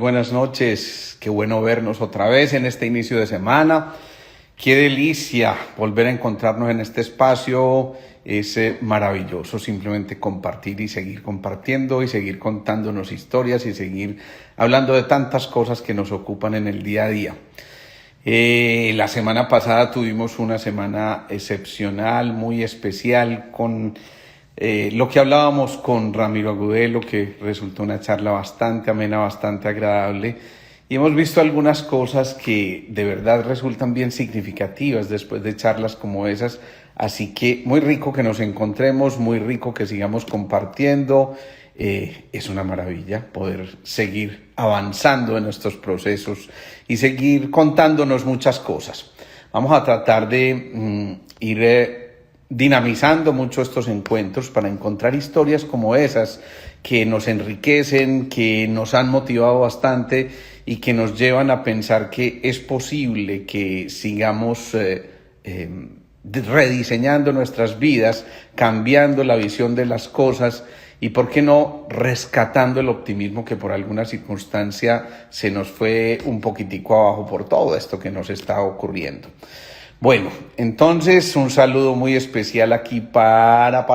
Buenas noches, qué bueno vernos otra vez en este inicio de semana. Qué delicia volver a encontrarnos en este espacio. Es maravilloso simplemente compartir y seguir compartiendo y seguir contándonos historias y seguir hablando de tantas cosas que nos ocupan en el día a día. La semana pasada tuvimos una semana excepcional, muy especial con lo que hablábamos con Ramiro Agudelo, que resultó una charla bastante amena, bastante agradable, y hemos visto algunas cosas que de verdad resultan bien significativas después de charlas como esas, así que muy rico que nos encontremos, muy rico que sigamos compartiendo. Es una maravilla poder seguir avanzando en estos procesos y seguir contándonos muchas cosas. Vamos a tratar de ir dinamizando mucho estos encuentros para encontrar historias como esas que nos enriquecen, que nos han motivado bastante y que nos llevan a pensar que es posible que sigamos rediseñando nuestras vidas, cambiando la visión de las cosas y, ¿por qué no?, rescatando el optimismo que por alguna circunstancia se nos fue un poquitico abajo por todo esto que nos está ocurriendo. Bueno, entonces un saludo muy especial aquí para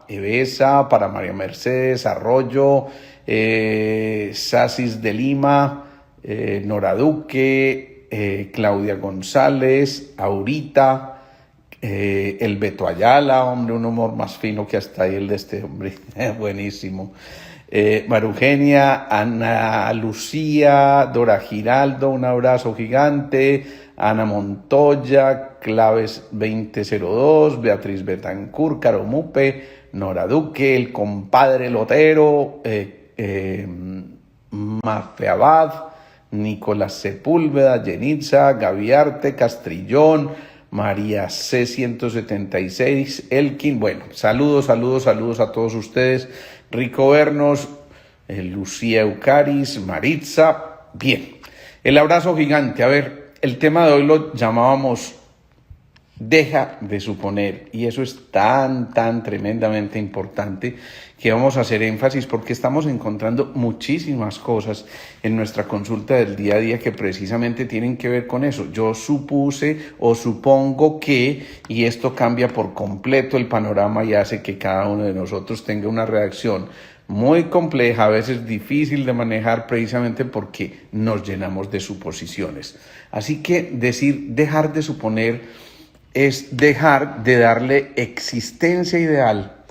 Evesa, para María Mercedes Arroyo, Sasis de Lima, Nora Duque, Claudia González, Aurita, el Beto Ayala, hombre, un humor más fino que hasta ahí el de este hombre, buenísimo. María Eugenia, Ana Lucía, Dora Giraldo, un abrazo gigante. Ana Montoya, Claves 2002, Beatriz Betancur, Caro Mupe, Nora Duque, el compadre Lotero, Mafeabad, Nicolás Sepúlveda, Yenitza, Gaviarte, Castrillón, María C176, Elkin. Bueno, saludos a todos ustedes. Rico vernos. Lucía Eucaris, Maritza. Bien, el abrazo gigante. A ver, el tema de hoy lo llamábamos deja de suponer, y eso es tan tremendamente importante que vamos a hacer énfasis porque estamos encontrando muchísimas cosas en nuestra consulta del día a día que precisamente tienen que ver con eso. Yo supuse o supongo que, y esto cambia por completo el panorama y hace que cada uno de nosotros tenga una reacción muy compleja, a veces difícil de manejar precisamente porque nos llenamos de suposiciones. Así que dejar de suponer es dejar de darle existencia ideal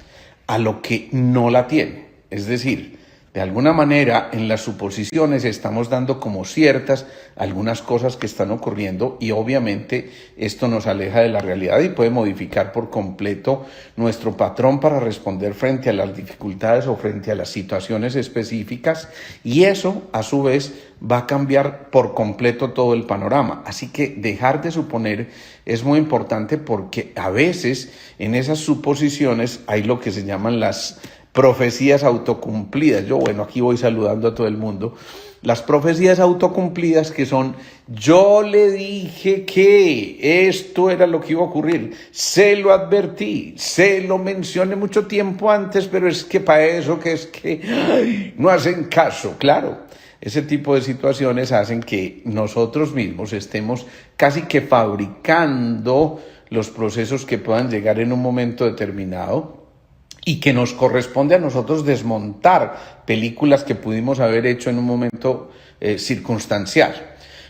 a lo que no la tiene. Es decir, de alguna manera en las suposiciones estamos dando como ciertas algunas cosas que están ocurriendo y obviamente esto nos aleja de la realidad y puede modificar por completo nuestro patrón para responder frente a las dificultades o frente a las situaciones específicas, y eso a su vez va a cambiar por completo todo el panorama. Así que dejar de suponer es muy importante porque a veces en esas suposiciones hay lo que se llaman las profecías autocumplidas. Aquí voy saludando a todo el mundo. Las profecías autocumplidas, que son: yo le dije que esto era lo que iba a ocurrir, se lo advertí, se lo mencioné mucho tiempo antes, pero es que para eso no hacen caso. Claro, ese tipo de situaciones hacen que nosotros mismos estemos casi que fabricando los procesos que puedan llegar en un momento determinado, y que nos corresponde a nosotros desmontar películas que pudimos haber hecho en un momento circunstancial.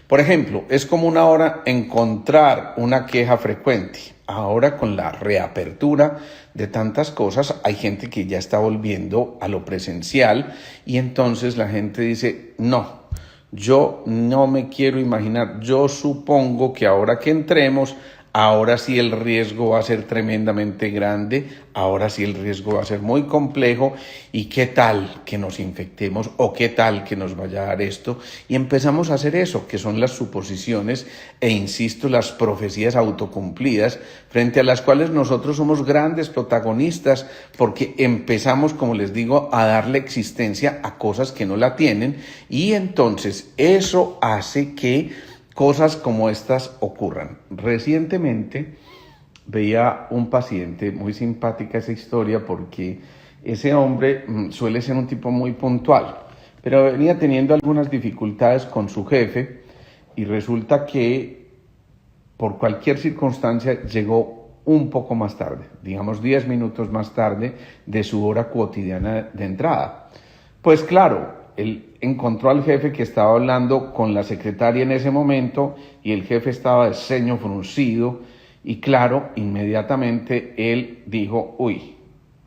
Por ejemplo, es común ahora encontrar una queja frecuente. Ahora, con la reapertura de tantas cosas, hay gente que ya está volviendo a lo presencial y entonces la gente dice: no, yo no me quiero imaginar, yo supongo que ahora que entremos, ahora sí el riesgo va a ser tremendamente grande, ahora sí el riesgo va a ser muy complejo, y qué tal que nos infectemos o qué tal que nos vaya a dar esto, y empezamos a hacer eso, que son las suposiciones e, insisto, las profecías autocumplidas, frente a las cuales nosotros somos grandes protagonistas porque empezamos, como les digo, a darle existencia a cosas que no la tienen, y entonces eso hace que cosas como estas ocurran. Recientemente veía un paciente, muy simpática esa historia porque ese hombre suele ser un tipo muy puntual. pero venía teniendo algunas dificultades con su jefe y resulta que por cualquier circunstancia llegó un poco más tarde, digamos 10 minutos más tarde de su hora cotidiana de entrada. Pues claro, él encontró al jefe que estaba hablando con la secretaria en ese momento y el jefe estaba de ceño fruncido y claro, inmediatamente él dijo, uy,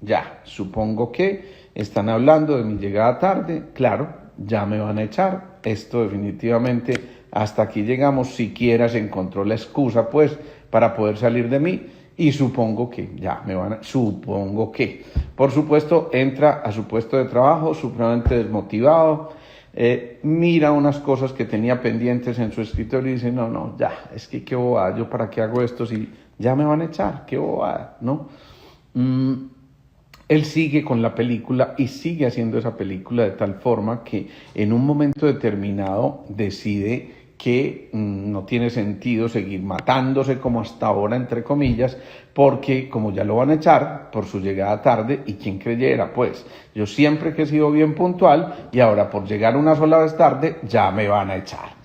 ya, supongo que están hablando de mi llegada tarde, claro, ya me van a echar, esto definitivamente hasta aquí llegamos, siquiera se encontró la excusa pues para poder salir de mí y supongo que ya me van a, supongo que, por supuesto entra a su puesto de trabajo supremamente desmotivado, mira unas cosas que tenía pendientes en su escritorio y dice, no, ya, es que qué bobada, yo para qué hago esto si ya me van a echar, qué bobada, ¿no? Él sigue con la película y sigue haciendo esa película de tal forma que en un momento determinado decide que no tiene sentido seguir matándose como hasta ahora, entre comillas, porque como ya lo van a echar por su llegada tarde, y quién creyera, pues, yo siempre que he sido bien puntual y ahora por llegar una sola vez tarde, ya me van a echar.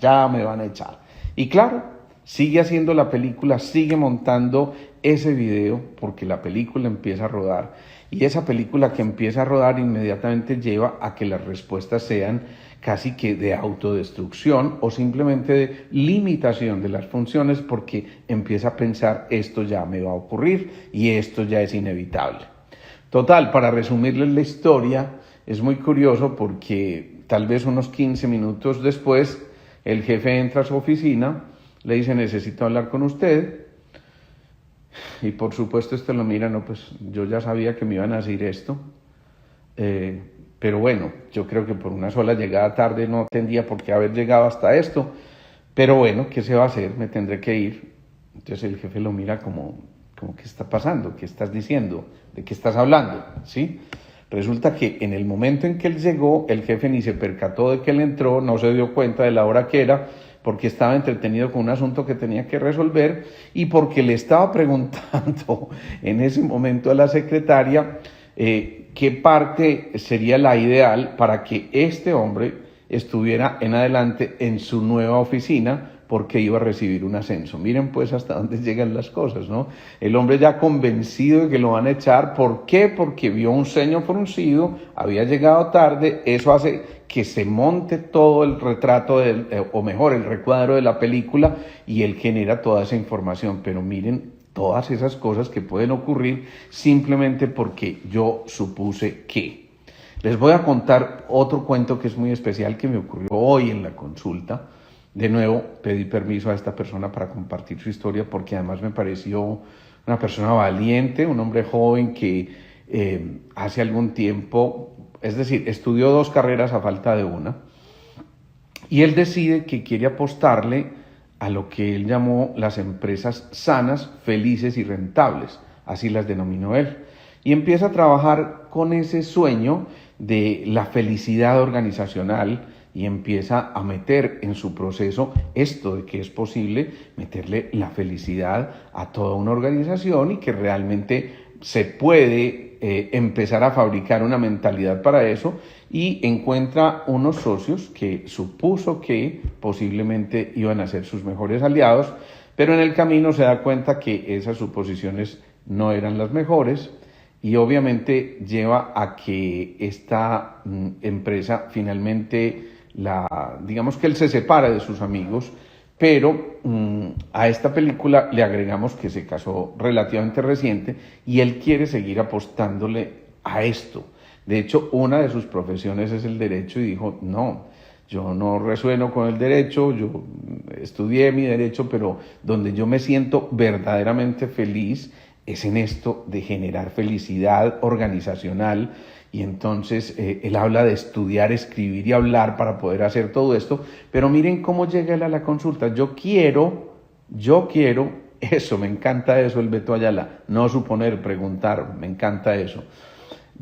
Y claro, sigue haciendo la película, sigue montando ese video porque la película empieza a rodar y esa película que empieza a rodar inmediatamente lleva a que las respuestas sean casi que de autodestrucción o simplemente de limitación de las funciones porque empieza a pensar esto ya me va a ocurrir y esto ya es inevitable. Total, para resumirles la historia, es muy curioso porque tal vez unos 15 minutos después el jefe entra a su oficina, le dice necesito hablar con usted y por supuesto lo mira, no pues yo ya sabía que me iban a decir esto, pero bueno, yo creo que por una sola llegada tarde no tendría por qué haber llegado hasta esto, pero bueno, ¿qué se va a hacer? Me tendré que ir. Entonces el jefe lo mira como ¿qué está pasando? ¿Qué estás diciendo? ¿De qué estás hablando? ¿Sí? Resulta que en el momento en que él llegó, el jefe ni se percató de que él entró, no se dio cuenta de la hora que era, porque estaba entretenido con un asunto que tenía que resolver y porque le estaba preguntando en ese momento a la secretaria qué parte sería la ideal para que este hombre estuviera en adelante en su nueva oficina porque iba a recibir un ascenso. Miren pues hasta dónde llegan las cosas, ¿no? El hombre ya convencido de que lo van a echar. ¿Por qué? Porque vio un ceño fruncido, había llegado tarde, eso hace que se monte todo el retrato, o mejor, el recuadro de la película y él genera toda esa información. Pero miren todas esas cosas que pueden ocurrir simplemente porque yo supuse que. Les voy a contar otro cuento que es muy especial que me ocurrió hoy en la consulta. De nuevo, pedí permiso a esta persona para compartir su historia porque además me pareció una persona valiente, un hombre joven que hace algún tiempo, es decir, estudió 2 carreras a falta de una, y él decide que quiere apostarle a lo que él llamó las empresas sanas, felices y rentables, así las denominó él, y empieza a trabajar con ese sueño de la felicidad organizacional y empieza a meter en su proceso esto de que es posible meterle la felicidad a toda una organización y que realmente se puede empezar a fabricar una mentalidad para eso, y encuentra unos socios que supuso que posiblemente iban a ser sus mejores aliados, pero en el camino se da cuenta que esas suposiciones no eran las mejores y obviamente lleva a que esta empresa finalmente digamos que él se separa de sus amigos, pero a esta película le agregamos que se casó relativamente reciente y él quiere seguir apostándole a esto. De hecho, una de sus profesiones es el derecho y dijo, no, yo no resueno con el derecho, yo estudié mi derecho, pero donde yo me siento verdaderamente feliz es en esto de generar felicidad organizacional. Y entonces él habla de estudiar, escribir y hablar para poder hacer todo esto, pero miren cómo llega él a la consulta. Yo quiero, eso, me encanta eso el Beto Ayala, no suponer, preguntar, me encanta eso.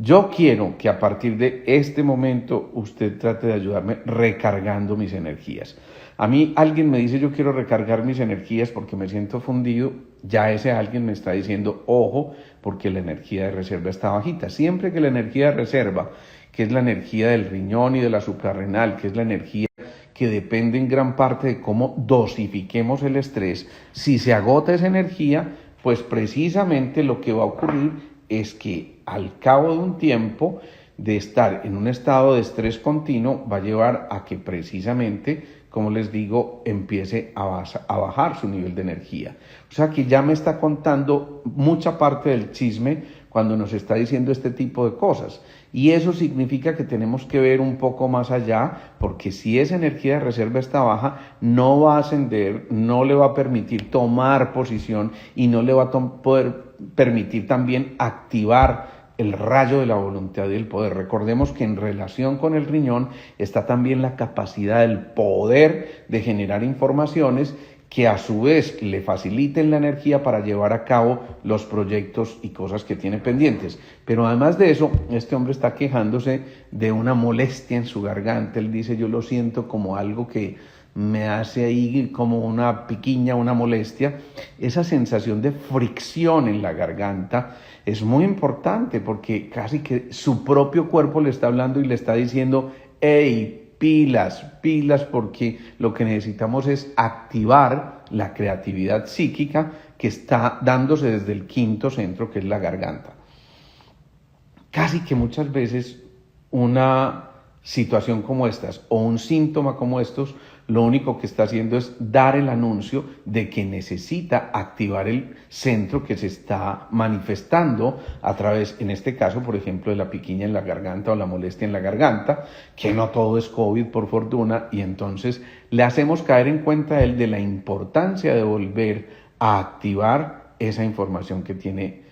Yo quiero que a partir de este momento usted trate de ayudarme recargando mis energías. A mí alguien me dice yo quiero recargar mis energías porque me siento fundido, ya ese alguien me está diciendo ojo porque la energía de reserva está bajita. Siempre que la energía de reserva, que es la energía del riñón y de la suprarrenal, que es la energía que depende en gran parte de cómo dosifiquemos el estrés, si se agota esa energía, pues precisamente lo que va a ocurrir es que al cabo de un tiempo de estar en un estado de estrés continuo va a llevar a que precisamente, como les digo, empiece a bajar su nivel de energía. O sea que ya me está contando mucha parte del chisme cuando nos está diciendo este tipo de cosas. Y eso significa que tenemos que ver un poco más allá, porque si esa energía de reserva está baja, no va a ascender, no le va a permitir tomar posición y no le va a poder permitir también activar el rayo de la voluntad y el poder. Recordemos que en relación con el riñón está también la capacidad del poder de generar informaciones que a su vez le faciliten la energía para llevar a cabo los proyectos y cosas que tiene pendientes. Pero además de eso, este hombre está quejándose de una molestia en su garganta. Él dice, yo lo siento como algo que me hace ahí como una piquiña, una molestia. Esa sensación de fricción en la garganta es muy importante porque casi que su propio cuerpo le está hablando y le está diciendo, hey, pilas, porque lo que necesitamos es activar la creatividad psíquica que está dándose desde el quinto centro, que es la garganta. Casi que muchas veces una situación como estas o un síntoma como estos, lo único que está haciendo es dar el anuncio de que necesita activar el centro que se está manifestando a través, en este caso, por ejemplo, de la piquiña en la garganta o la molestia en la garganta, que no todo es COVID, por fortuna, y entonces le hacemos caer en cuenta a él de la importancia de volver a activar esa información que tiene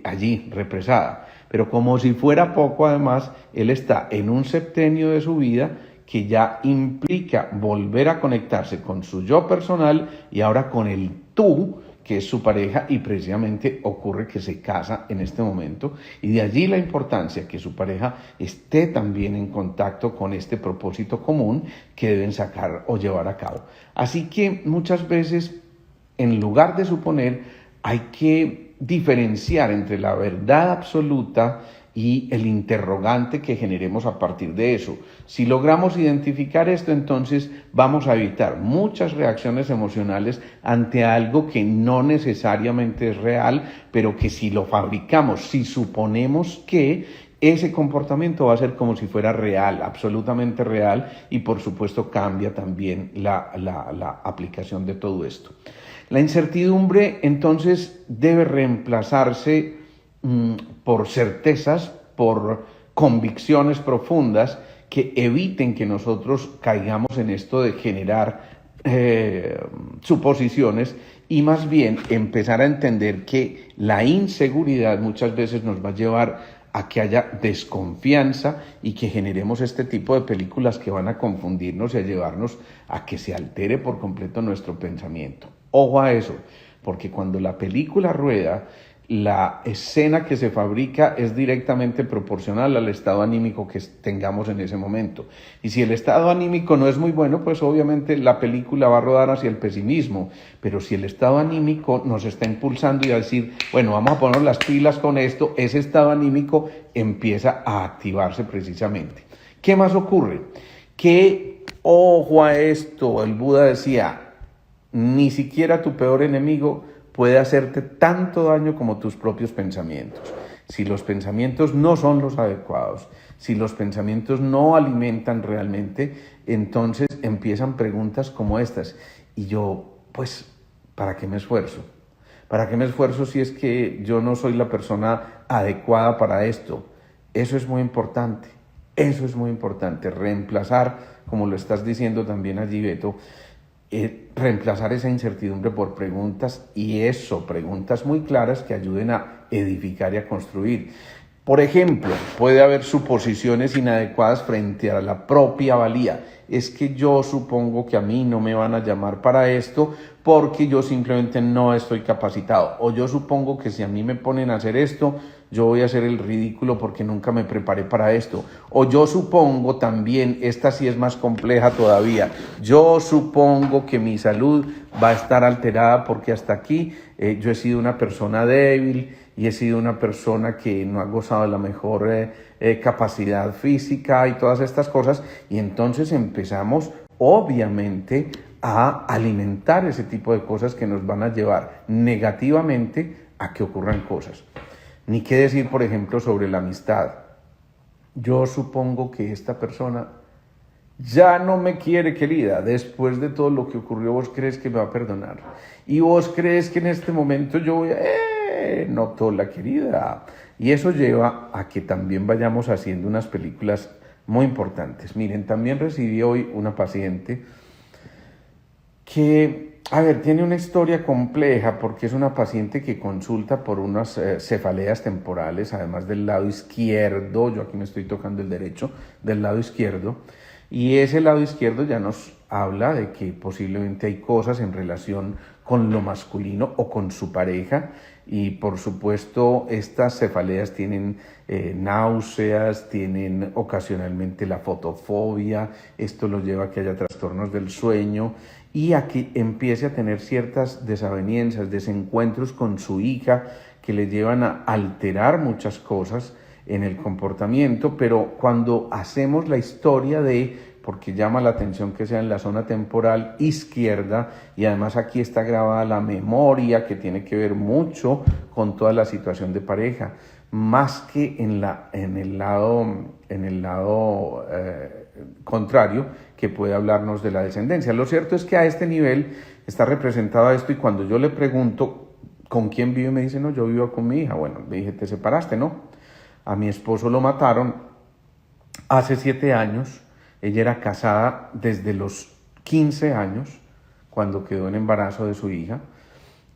allí represada. Pero como si fuera poco, además, él está en un septenio de su vida que ya implica volver a conectarse con su yo personal y ahora con el tú, que es su pareja, y precisamente ocurre que se casa en este momento, y de allí la importancia que su pareja esté también en contacto con este propósito común que deben sacar o llevar a cabo. Así que muchas veces, en lugar de suponer, hay que diferenciar entre la verdad absoluta y el interrogante que generemos a partir de eso. Si logramos identificar esto, entonces vamos a evitar muchas reacciones emocionales ante algo que no necesariamente es real, pero que si lo fabricamos, si suponemos que ese comportamiento va a ser como si fuera real, absolutamente real, y por supuesto cambia también la aplicación de todo esto. La incertidumbre entonces debe reemplazarse por certezas, por convicciones profundas que eviten que nosotros caigamos en esto de generar suposiciones y más bien empezar a entender que la inseguridad muchas veces nos va a llevar a que haya desconfianza y que generemos este tipo de películas que van a confundirnos y a llevarnos a que se altere por completo nuestro pensamiento. Ojo a eso, porque cuando la película rueda, la escena que se fabrica es directamente proporcional al estado anímico que tengamos en ese momento. Y si el estado anímico no es muy bueno, pues obviamente la película va a rodar hacia el pesimismo. Pero si el estado anímico nos está impulsando y a decir, bueno, vamos a poner las pilas con esto, ese estado anímico empieza a activarse precisamente. ¿Qué más ocurre? Que, ojo a esto, el Buda decía, ni siquiera tu peor enemigo puede hacerte tanto daño como tus propios pensamientos. Si los pensamientos no son los adecuados, si los pensamientos no alimentan realmente, entonces empiezan preguntas como estas. Y yo, pues, ¿para qué me esfuerzo? ¿Para qué me esfuerzo si es que yo no soy la persona adecuada para esto? Eso es muy importante. Eso es muy importante. Reemplazar, como lo estás diciendo también allí, Beto, reemplazar esa incertidumbre por preguntas y eso, preguntas muy claras que ayuden a edificar y a construir. Por ejemplo, puede haber suposiciones inadecuadas frente a la propia valía. Es que yo supongo que a mí no me van a llamar para esto porque yo simplemente no estoy capacitado. O yo supongo que si a mí me ponen a hacer esto, yo voy a hacer el ridículo porque nunca me preparé para esto. O yo supongo también, esta sí es más compleja todavía, yo supongo que mi salud va a estar alterada porque hasta aquí yo he sido una persona débil y he sido una persona que no ha gozado de la mejor capacidad física y todas estas cosas, y entonces empezamos obviamente a alimentar ese tipo de cosas que nos van a llevar negativamente a que ocurran cosas. Ni qué decir, por ejemplo, sobre la amistad. Yo supongo que esta persona ya no me quiere, querida. Después de todo lo que ocurrió, vos crees que me va a perdonar. Y vos crees que en este momento yo voy a... notó la querida. Y eso lleva a que también vayamos haciendo unas películas muy importantes. Miren, también recibí hoy una paciente que, tiene una historia compleja porque es una paciente que consulta por unas cefaleas temporales, además del lado izquierdo. Yo aquí me estoy tocando el derecho, del lado izquierdo. Y ese lado izquierdo ya nos habla de que posiblemente hay cosas en relación con lo masculino o con su pareja. Y por supuesto estas cefaleas tienen náuseas, tienen ocasionalmente la fotofobia. Esto lo lleva a que haya trastornos del sueño y a que empiece a tener ciertas desavenencias, desencuentros con su hija que le llevan a alterar muchas cosas en el comportamiento. Pero cuando hacemos la historia porque llama la atención que sea en la zona temporal izquierda, y además aquí está grabada la memoria, que tiene que ver mucho con toda la situación de pareja, más que en el lado contrario, que puede hablarnos de la descendencia. Lo cierto es que a este nivel está representado esto, y cuando yo le pregunto ¿con quién vive? Me dice, no, yo vivo con mi hija. Bueno, le dije, ¿te separaste? No. A mi esposo lo mataron hace 7 años. Ella era casada desde los 15 años, cuando quedó en embarazo de su hija,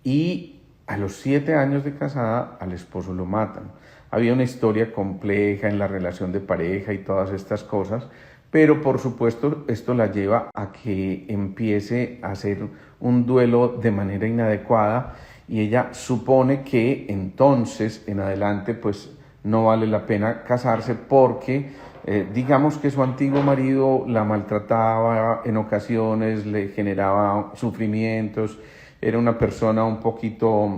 y a los 7 años de casada al esposo lo matan. Había una historia compleja en la relación de pareja y todas estas cosas, pero por supuesto esto la lleva a que empiece a hacer un duelo de manera inadecuada, y ella supone que entonces en adelante pues no vale la pena casarse porque digamos que su antiguo marido la maltrataba en ocasiones, le generaba sufrimientos, era una persona un poquito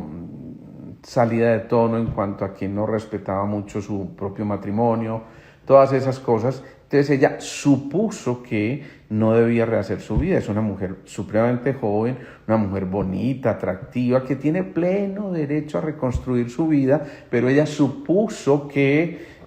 salida de tono en cuanto a que no respetaba mucho su propio matrimonio, todas esas cosas. Entonces ella supuso que no debía rehacer su vida. Es una mujer supremamente joven, una mujer bonita, atractiva, que tiene pleno derecho a reconstruir su vida, pero ella supuso que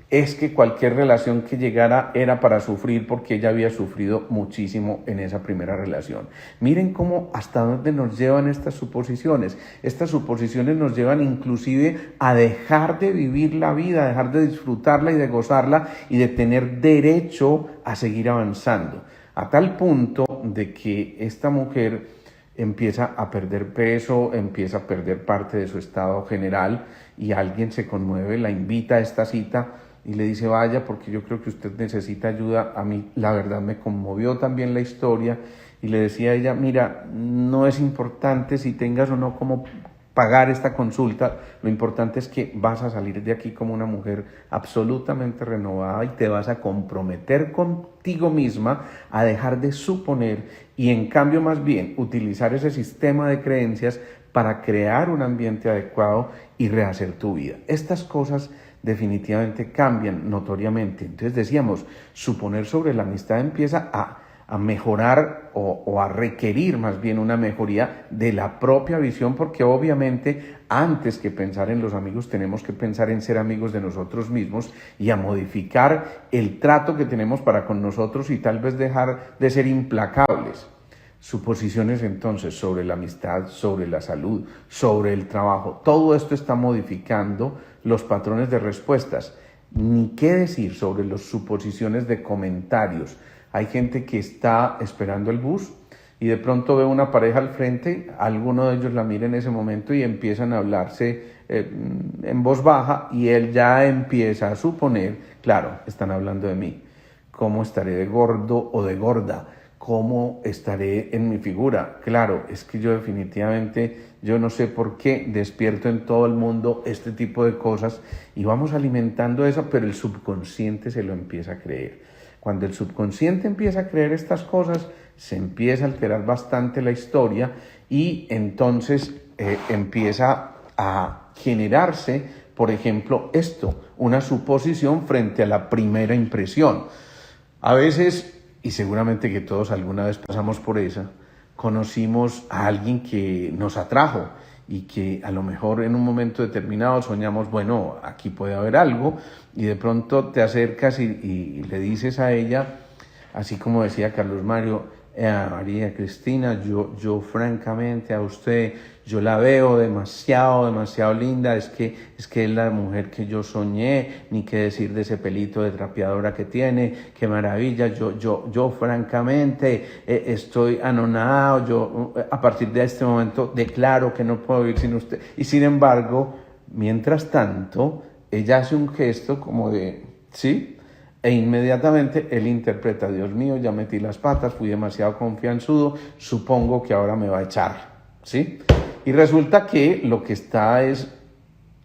cualquier relación que llegara era para sufrir, porque ella había sufrido muchísimo en esa primera relación. Miren cómo hasta dónde nos llevan estas suposiciones. Estas suposiciones nos llevan inclusive a dejar de vivir la vida, a dejar de disfrutarla y de gozarla y de tener derecho a seguir avanzando. A tal punto de que esta mujer empieza a perder peso, empieza a perder parte de su estado general, y alguien se conmueve, la invita a esta cita y le dice, vaya, porque yo creo que usted necesita ayuda. A mí la verdad me conmovió también la historia, y le decía a ella, mira, no es importante si tengas o no cómo pagar esta consulta, lo importante es que vas a salir de aquí como una mujer absolutamente renovada, y te vas a comprometer contigo misma a dejar de suponer, y en cambio más bien utilizar ese sistema de creencias para crear un ambiente adecuado y rehacer tu vida. Estas cosas definitivamente cambian notoriamente. Entonces decíamos, suponer sobre la amistad empieza a mejorar o a requerir más bien una mejoría de la propia visión, porque obviamente antes que pensar en los amigos tenemos que pensar en ser amigos de nosotros mismos y a modificar el trato que tenemos para con nosotros, y tal vez dejar de ser implacables. Suposiciones entonces sobre la amistad, sobre la salud, sobre el trabajo. Todo esto está modificando los patrones de respuestas. Ni qué decir sobre las suposiciones de comentarios. Hay gente que está esperando el bus y de pronto ve una pareja al frente, alguno de ellos la mira en ese momento y empiezan a hablarse en voz baja, y él ya empieza a suponer, claro, están hablando de mí. ¿Cómo estaré de gordo o de gorda? ¿cómo estaré en mi figura? Claro, es que yo definitivamente, yo no sé por qué despierto en todo el mundo este tipo de cosas y vamos alimentando eso, pero el subconsciente se lo empieza a creer. Cuando el subconsciente empieza a creer estas cosas, se empieza a alterar bastante la historia y entonces empieza a generarse, por ejemplo, una suposición frente a la primera impresión. A veces, y seguramente que todos alguna vez pasamos por esa, conocimos a alguien que nos atrajo y que a lo mejor en un momento determinado soñamos, bueno, aquí puede haber algo, y de pronto te acercas y le dices a ella, así como decía Carlos Mario, María Cristina, yo francamente a usted, yo la veo demasiado linda, es que es la mujer que yo soñé, ni qué decir de ese pelito de trapeadora que tiene, qué maravilla, yo francamente estoy anonadado, yo a partir de este momento declaro que no puedo vivir sin usted, y sin embargo, mientras tanto, ella hace un gesto como de, ¿sí?, e inmediatamente él interpreta, Dios mío, ya metí las patas, fui demasiado confianzudo, supongo que ahora me va a echar, ¿sí? Y resulta que lo que está es,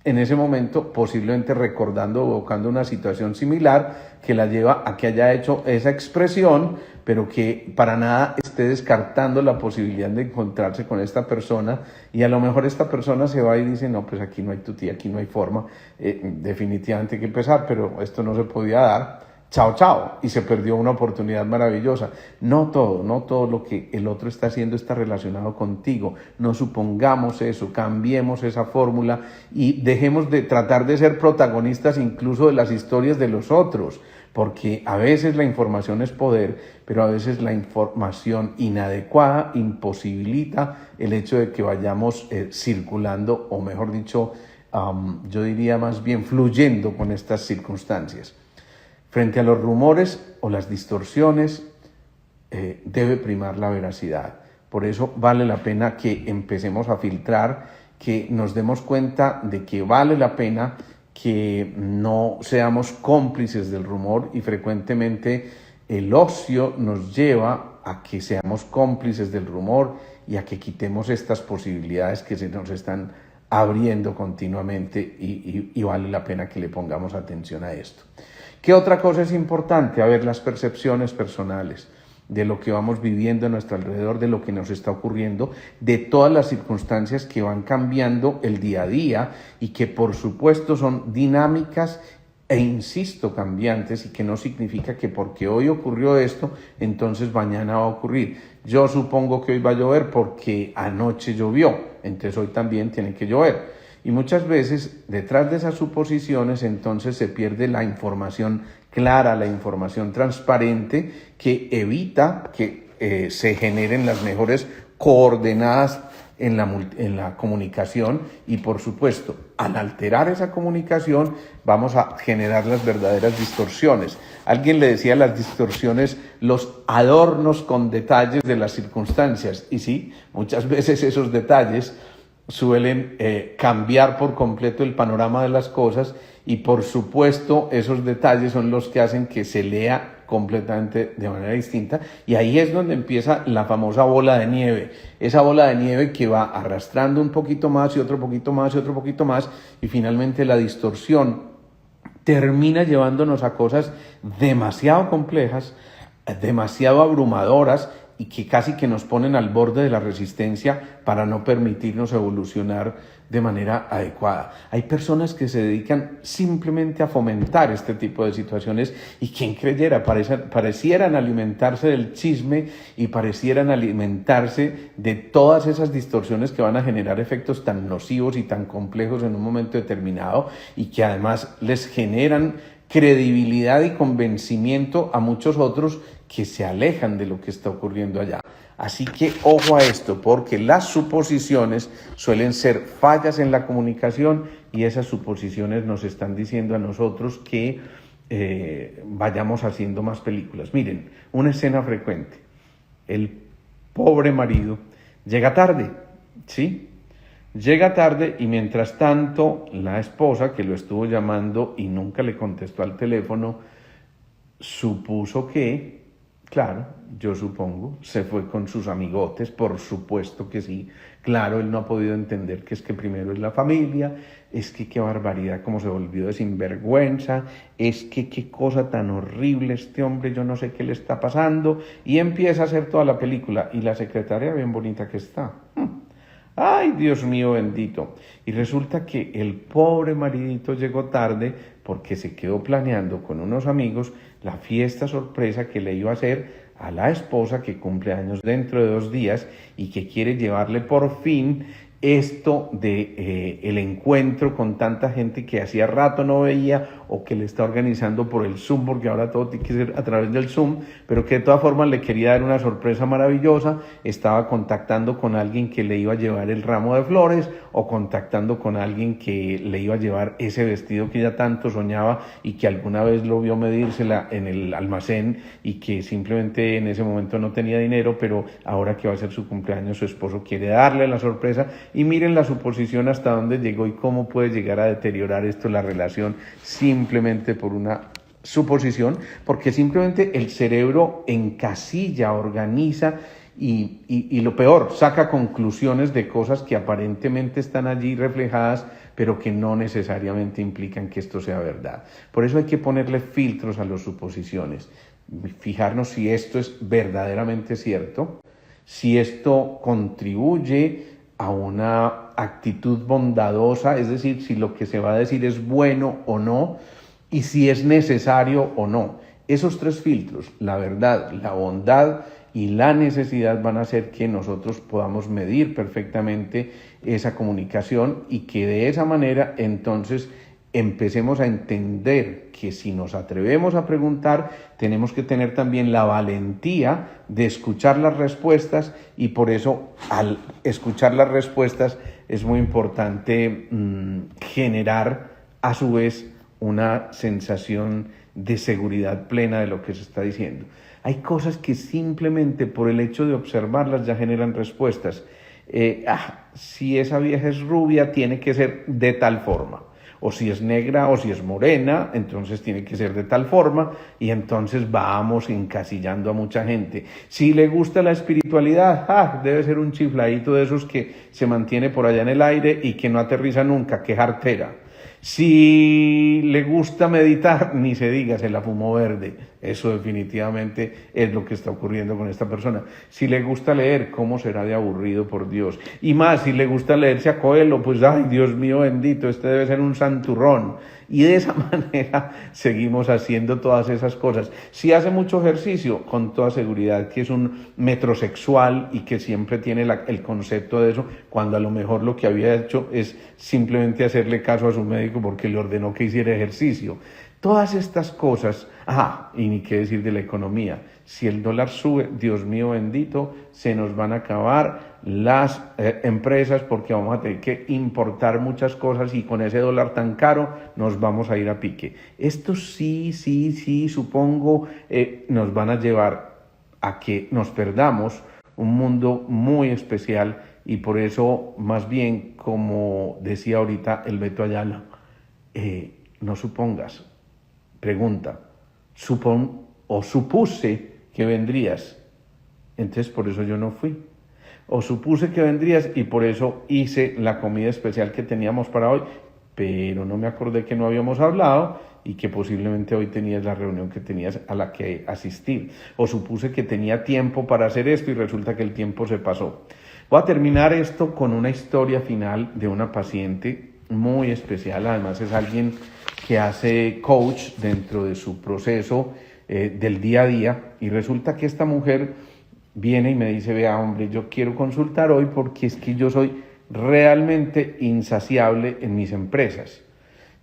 en ese momento, posiblemente recordando o evocando una situación similar que la lleva a que haya hecho esa expresión, pero que para nada esté descartando la posibilidad de encontrarse con esta persona, y a lo mejor esta persona se va y dice, no, pues aquí no hay tutía, aquí no hay forma, definitivamente hay que empezar, pero esto no se podía dar. Chao, y se perdió una oportunidad maravillosa. No todo lo que el otro está haciendo está relacionado contigo. No supongamos eso, cambiemos esa fórmula y dejemos de tratar de ser protagonistas incluso de las historias de los otros, porque a veces la información es poder, pero a veces la información inadecuada imposibilita el hecho de que vayamos circulando, o mejor dicho, yo diría más bien fluyendo con estas circunstancias. Frente a los rumores o las distorsiones, debe primar la veracidad. Por eso vale la pena que empecemos a filtrar, que nos demos cuenta de que vale la pena que no seamos cómplices del rumor, y frecuentemente el ocio nos lleva a que seamos cómplices del rumor y a que quitemos estas posibilidades que se nos están abriendo continuamente, y vale la pena que le pongamos atención a esto. ¿Qué otra cosa es importante? A ver, las percepciones personales de lo que vamos viviendo a nuestro alrededor, de lo que nos está ocurriendo, de todas las circunstancias que van cambiando el día a día y que por supuesto son dinámicas e insisto, cambiantes, y que no significa que porque hoy ocurrió esto, entonces mañana va a ocurrir. Yo supongo que hoy va a llover porque anoche llovió, entonces hoy también tiene que llover. Y muchas veces, detrás de esas suposiciones, entonces se pierde la información clara, la información transparente, que evita que se generen las mejores coordenadas en la comunicación, y por supuesto, al alterar esa comunicación, vamos a generar las verdaderas distorsiones. Alguien le decía a las distorsiones los adornos con detalles de las circunstancias, y sí, muchas veces esos detalles suelen cambiar por completo el panorama de las cosas, y por supuesto esos detalles son los que hacen que se lea completamente de manera distinta, y ahí es donde empieza la famosa bola de nieve, esa bola de nieve que va arrastrando un poquito más y otro poquito más y otro poquito más, y finalmente la distorsión termina llevándonos a cosas demasiado complejas, demasiado abrumadoras, y que casi que nos ponen al borde de la resistencia para no permitirnos evolucionar de manera adecuada. Hay personas que se dedican simplemente a fomentar este tipo de situaciones, y quien creyera, parecieran alimentarse del chisme y parecieran alimentarse de todas esas distorsiones que van a generar efectos tan nocivos y tan complejos en un momento determinado, y que además les generan credibilidad y convencimiento a muchos otros que se alejan de lo que está ocurriendo allá. Así que ojo a esto, porque las suposiciones suelen ser fallas en la comunicación, y esas suposiciones nos están diciendo a nosotros que vayamos haciendo más películas. Miren, una escena frecuente: el pobre marido llega tarde, ¿sí? Llega tarde, y mientras tanto la esposa, que lo estuvo llamando y nunca le contestó al teléfono, supuso que Claro, yo supongo, se fue con sus amigotes, por supuesto que sí. Claro, él no ha podido entender que es que primero es la familia, es que qué barbaridad, cómo se volvió de sinvergüenza, es que qué cosa tan horrible este hombre, yo no sé qué le está pasando, y empieza a hacer toda la película, y la secretaria bien bonita que está. Ay, Dios mío bendito. Y resulta que el pobre maridito llegó tarde porque se quedó planeando con unos amigos la fiesta sorpresa que le iba a hacer a la esposa que cumple años dentro de 2 días y que quiere llevarle por fin esto de el encuentro con tanta gente que hacía rato no veía o que le está organizando por el Zoom, porque ahora todo tiene que ser a través del Zoom, pero que de todas formas le quería dar una sorpresa maravillosa. Estaba contactando con alguien que le iba a llevar el ramo de flores o contactando con alguien que le iba a llevar ese vestido que ella tanto soñaba y que alguna vez lo vio medírsela en el almacén y que simplemente en ese momento no tenía dinero, pero ahora que va a ser su cumpleaños su esposo quiere darle la sorpresa. Y miren la suposición hasta dónde llegó y cómo puede llegar a deteriorar esto la relación simplemente por una suposición, porque simplemente el cerebro encasilla, organiza y lo peor, saca conclusiones de cosas que aparentemente están allí reflejadas, pero que no necesariamente implican que esto sea verdad. Por eso hay que ponerle filtros a las suposiciones, fijarnos si esto es verdaderamente cierto, si esto contribuye a una actitud bondadosa, es decir, si lo que se va a decir es bueno o no, y si es necesario o no. Esos 3 filtros, la verdad, la bondad y la necesidad, van a hacer que nosotros podamos medir perfectamente esa comunicación y que de esa manera entonces empecemos a entender que si nos atrevemos a preguntar, tenemos que tener también la valentía de escuchar las respuestas, y por eso al escuchar las respuestas es muy importante generar a su vez una sensación de seguridad plena de lo que se está diciendo. Hay cosas que simplemente por el hecho de observarlas ya generan respuestas. Si esa vieja es rubia, tiene que ser de tal forma. O si es negra o si es morena, entonces tiene que ser de tal forma, y entonces vamos encasillando a mucha gente. Si le gusta la espiritualidad, debe ser un chifladito de esos que se mantiene por allá en el aire y que no aterriza nunca, qué jartera. Si le gusta meditar, ni se diga, se la fumó verde. Eso definitivamente es lo que está ocurriendo con esta persona. Si le gusta leer, ¿cómo será de aburrido, por Dios? Y más, si le gusta leerse a Coelho, pues ay, Dios mío bendito, este debe ser un santurrón. Y de esa manera seguimos haciendo todas esas cosas. Si hace mucho ejercicio, con toda seguridad que es un metrosexual y que siempre tiene el concepto de eso, cuando a lo mejor lo que había hecho es simplemente hacerle caso a su médico porque le ordenó que hiciera ejercicio. Todas estas cosas, y ni qué decir de la economía. Si el dólar sube, Dios mío bendito, se nos van a acabar las empresas porque vamos a tener que importar muchas cosas y con ese dólar tan caro nos vamos a ir a pique. Esto sí, supongo, nos van a llevar a que nos perdamos un mundo muy especial, y por eso, más bien, como decía ahorita el Beto Ayala, no supongas, pregunta, supuse que vendrías, entonces por eso yo no fui. O supuse que vendrías y por eso hice la comida especial que teníamos para hoy, pero no me acordé que no habíamos hablado y que posiblemente hoy tenías la reunión que tenías a la que asistir. O supuse que tenía tiempo para hacer esto y resulta que el tiempo se pasó. Voy a terminar esto con una historia final de una paciente muy especial. Además es alguien que hace coach dentro de su proceso del día a día, y resulta que esta mujer viene y me dice: vea, hombre, yo quiero consultar hoy porque es que yo soy realmente insaciable en mis empresas.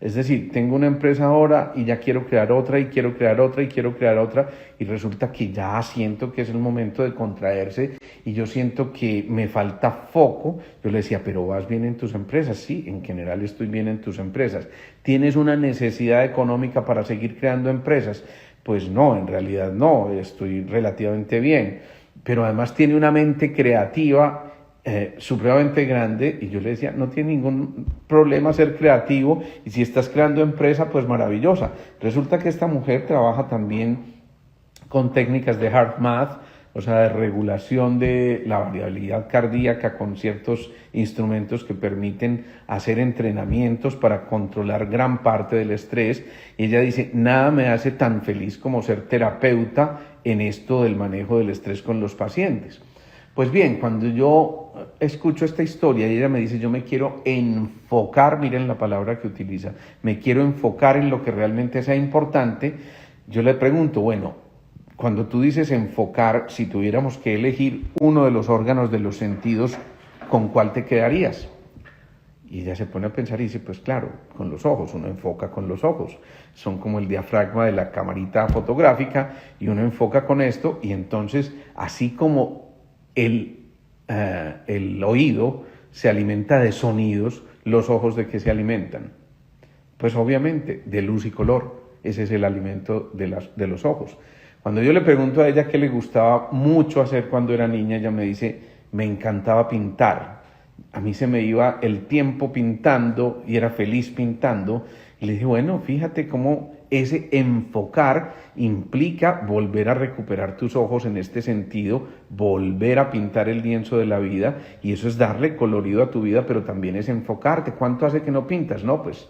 Es decir, tengo una empresa ahora y ya quiero crear otra y quiero crear otra y quiero crear otra, y resulta que ya siento que es el momento de contraerse y yo siento que me falta foco. Yo le decía: pero vas bien en tus empresas. Sí, en general estoy bien en tus empresas. ¿Tienes una necesidad económica para seguir creando empresas? Pues no, en realidad no, estoy relativamente bien, pero además tiene una mente creativa supremamente grande, y yo le decía: no tiene ningún problema ser creativo, y si estás creando empresa, pues maravillosa. Resulta que esta mujer trabaja también con técnicas de HeartMath, o sea, de regulación de la variabilidad cardíaca con ciertos instrumentos que permiten hacer entrenamientos para controlar gran parte del estrés. Y ella dice, nada me hace tan feliz como ser terapeuta en esto del manejo del estrés con los pacientes. Pues bien, cuando yo escucho esta historia y ella me dice, yo me quiero enfocar, miren la palabra que utiliza, me quiero enfocar en lo que realmente sea importante, yo le pregunto, bueno, cuando tú dices enfocar, si tuviéramos que elegir uno de los órganos de los sentidos, ¿con cuál te quedarías? Y ella se pone a pensar y dice, pues claro, con los ojos, uno enfoca con los ojos. Son como el diafragma de la camarita fotográfica y uno enfoca con esto y entonces, así como el oído se alimenta de sonidos, los ojos ¿de qué se alimentan? Pues obviamente de luz y color. Ese es el alimento de los ojos. Cuando yo le pregunto a ella qué le gustaba mucho hacer cuando era niña, ella me dice, me encantaba pintar. A mí se me iba el tiempo pintando y era feliz pintando. Y le dije, bueno, fíjate cómo ese enfocar implica volver a recuperar tus ojos en este sentido, volver a pintar el lienzo de la vida, y eso es darle colorido a tu vida, pero también es enfocarte. ¿Cuánto hace que no pintas? No, pues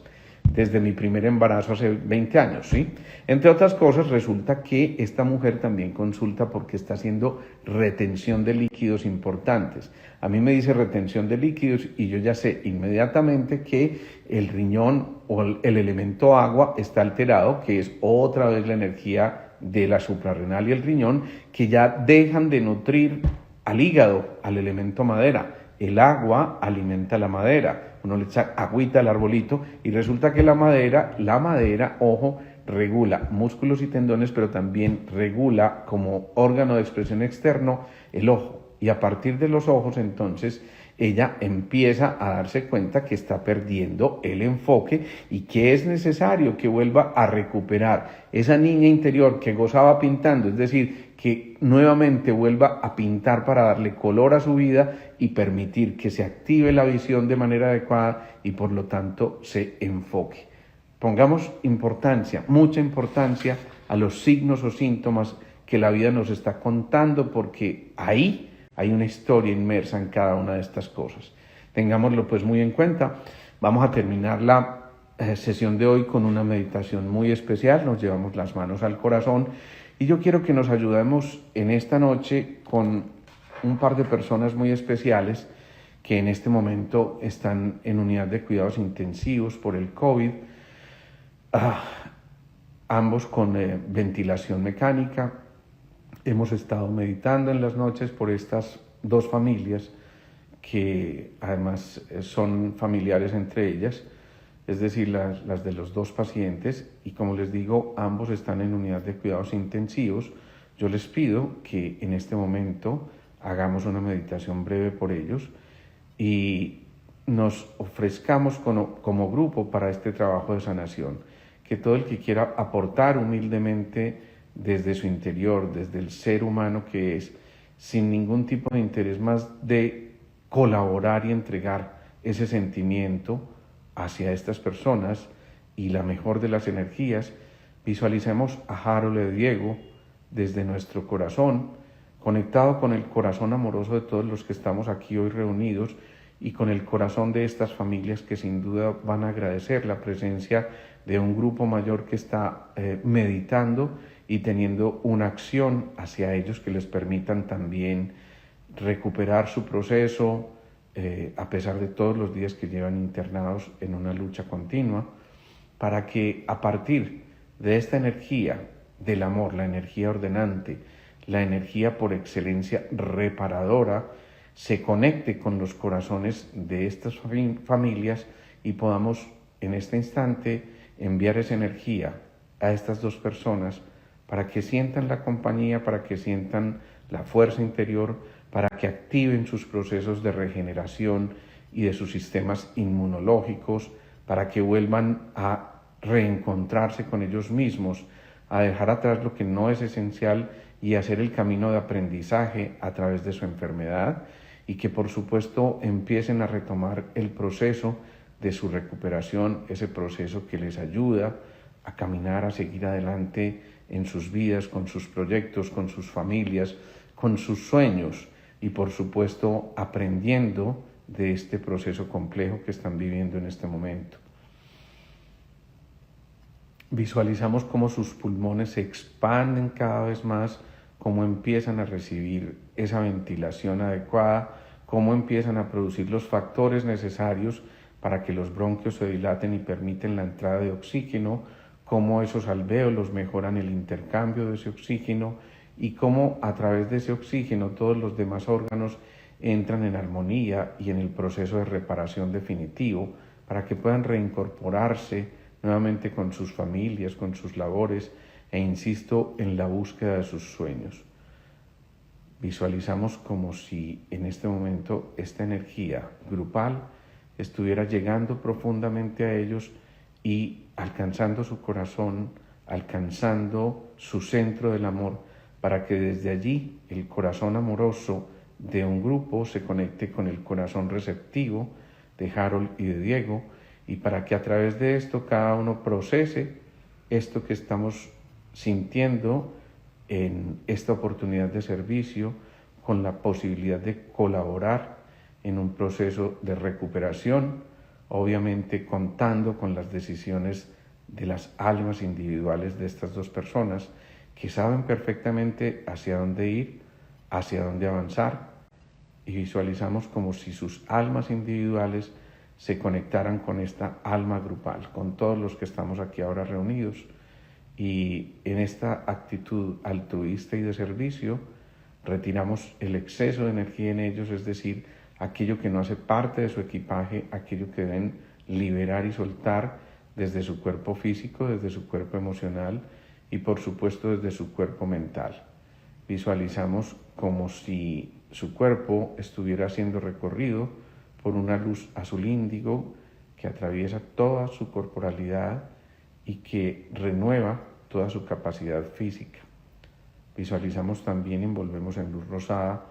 desde mi primer embarazo hace 20 años, ¿sí? Entre otras cosas, resulta que esta mujer también consulta porque está haciendo retención de líquidos importantes. A mí me dice retención de líquidos y yo ya sé inmediatamente que el riñón o el elemento agua está alterado, que es otra vez la energía de la suprarrenal y el riñón, que ya dejan de nutrir al hígado, al elemento madera. El agua alimenta la madera, uno le echa agüita al arbolito y resulta que la madera, ojo, regula músculos y tendones, pero también regula como órgano de expresión externo el ojo. Y a partir de los ojos, entonces, ella empieza a darse cuenta que está perdiendo el enfoque y que es necesario que vuelva a recuperar esa niña interior que gozaba pintando, es decir, que nuevamente vuelva a pintar para darle color a su vida y permitir que se active la visión de manera adecuada y por lo tanto se enfoque. Pongamos importancia, mucha importancia a los signos o síntomas que la vida nos está contando, porque ahí hay una historia inmersa en cada una de estas cosas. Tengámoslo pues muy en cuenta. Vamos a terminar la sesión de hoy con una meditación muy especial. Nos llevamos las manos al corazón y yo quiero que nos ayudemos en esta noche con un par de personas muy especiales que en este momento están en unidad de cuidados intensivos por el COVID, ambos con ventilación mecánica. Hemos estado meditando en las noches por estas dos familias que además son familiares entre ellas, es decir, las de los dos pacientes, y como les digo, ambos están en unidad de cuidados intensivos. Yo les pido que en este momento hagamos una meditación breve por ellos y nos ofrezcamos como grupo para este trabajo de sanación. Que todo el que quiera aportar humildemente desde su interior, desde el ser humano que es, sin ningún tipo de interés más de colaborar y entregar ese sentimiento hacia estas personas y la mejor de las energías, visualicemos a Harold de Diego desde nuestro corazón, conectado con el corazón amoroso de todos los que estamos aquí hoy reunidos y con el corazón de estas familias que sin duda van a agradecer la presencia de un grupo mayor que está meditando y teniendo una acción hacia ellos que les permitan también recuperar su proceso, a pesar de todos los días que llevan internados en una lucha continua, para que a partir de esta energía del amor, la energía ordenante, la energía por excelencia reparadora, se conecte con los corazones de estas familias y podamos en este instante enviar esa energía a estas dos personas para que sientan la compañía, para que sientan la fuerza interior, para que activen sus procesos de regeneración y de sus sistemas inmunológicos, para que vuelvan a reencontrarse con ellos mismos, a dejar atrás lo que no es esencial y hacer el camino de aprendizaje a través de su enfermedad, y que por supuesto empiecen a retomar el proceso de su recuperación, ese proceso que les ayuda a caminar, a seguir adelante en sus vidas, con sus proyectos, con sus familias, con sus sueños y por supuesto aprendiendo de este proceso complejo que están viviendo en este momento. Visualizamos cómo sus pulmones se expanden cada vez más, cómo empiezan a recibir esa ventilación adecuada, cómo empiezan a producir los factores necesarios para que los bronquios se dilaten y permiten la entrada de oxígeno, cómo esos alvéolos mejoran el intercambio de ese oxígeno y cómo a través de ese oxígeno todos los demás órganos entran en armonía y en el proceso de reparación definitivo para que puedan reincorporarse nuevamente con sus familias, con sus labores e insisto en la búsqueda de sus sueños. Visualizamos como si en este momento esta energía grupal estuviera llegando profundamente a ellos y alcanzando su corazón, alcanzando su centro del amor, para que desde allí el corazón amoroso de un grupo se conecte con el corazón receptivo de Harold y de Diego, y para que a través de esto cada uno procese esto que estamos sintiendo en esta oportunidad de servicio, con la posibilidad de colaborar en un proceso de recuperación, obviamente contando con las decisiones de las almas individuales de estas dos personas que saben perfectamente hacia dónde ir, hacia dónde avanzar, y visualizamos como si sus almas individuales se conectaran con esta alma grupal, con todos los que estamos aquí ahora reunidos, y en esta actitud altruista y de servicio retiramos el exceso de energía en ellos, es decir, aquello que no hace parte de su equipaje, aquello que deben liberar y soltar desde su cuerpo físico, desde su cuerpo emocional y por supuesto desde su cuerpo mental. Visualizamos como si su cuerpo estuviera siendo recorrido por una luz azul índigo que atraviesa toda su corporalidad y que renueva toda su capacidad física. Visualizamos también, envolvemos en luz rosada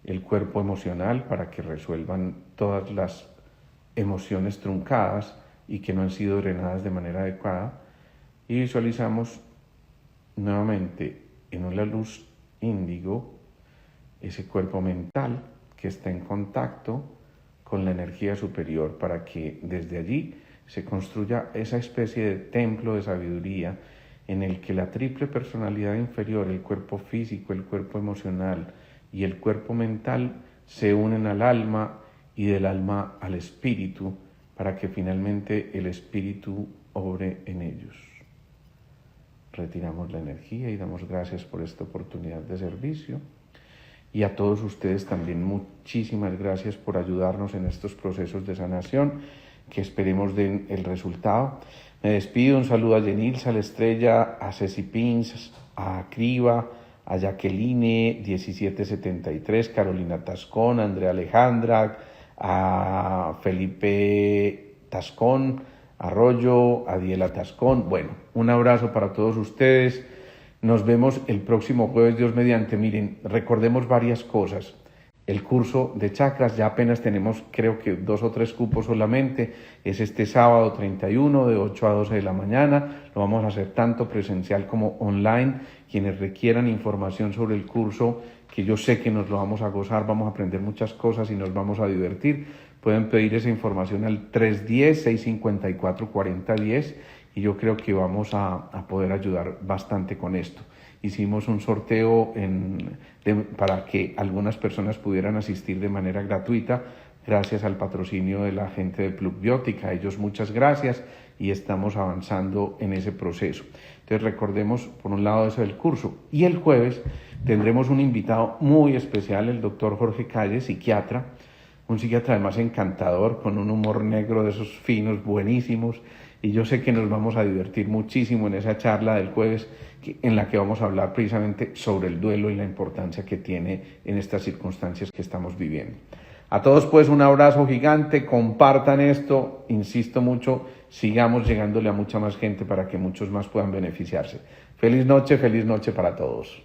el cuerpo emocional para que resuelvan todas las emociones truncadas y que no han sido drenadas de manera adecuada. Y visualizamos nuevamente en una luz índigo ese cuerpo mental que está en contacto con la energía superior para que desde allí se construya esa especie de templo de sabiduría en el que la triple personalidad inferior, el cuerpo físico, el cuerpo emocional y el cuerpo mental se unen al alma y del alma al espíritu para que finalmente el espíritu obre en ellos. Retiramos la energía y damos gracias por esta oportunidad de servicio. Y a todos ustedes también muchísimas gracias por ayudarnos en estos procesos de sanación, que esperemos den el resultado. Me despido, un saludo a Yenilza, a La Estrella, a Ceci Pins, a Criba, a Jacqueline 1773, Carolina Tascón, a Andrea Alejandra, a Felipe Tascón, a Arroyo, a Diela Tascón. Bueno, un abrazo para todos ustedes. Nos vemos el próximo jueves, Dios mediante. Miren, recordemos varias cosas. El curso de chakras, ya apenas tenemos creo que 2 o 3 cupos solamente, es este sábado 31 de 8 a 12 de la mañana, lo vamos a hacer tanto presencial como online. Quienes requieran información sobre el curso, que yo sé que nos lo vamos a gozar, vamos a aprender muchas cosas y nos vamos a divertir, pueden pedir esa información al 310-654-4010 y yo creo que vamos a poder ayudar bastante con esto. Hicimos un sorteo para que algunas personas pudieran asistir de manera gratuita gracias al patrocinio de la gente de Plug Biótica. A ellos muchas gracias y estamos avanzando en ese proceso. Entonces recordemos por un lado eso del curso. Y el jueves tendremos un invitado muy especial, el doctor Jorge Calle, psiquiatra, un psiquiatra además encantador, con un humor negro de esos finos, buenísimos. Y yo sé que nos vamos a divertir muchísimo en esa charla del jueves en la que vamos a hablar precisamente sobre el duelo y la importancia que tiene en estas circunstancias que estamos viviendo. A todos pues un abrazo gigante, compartan esto, insisto mucho, sigamos llegándole a mucha más gente para que muchos más puedan beneficiarse. Feliz noche para todos.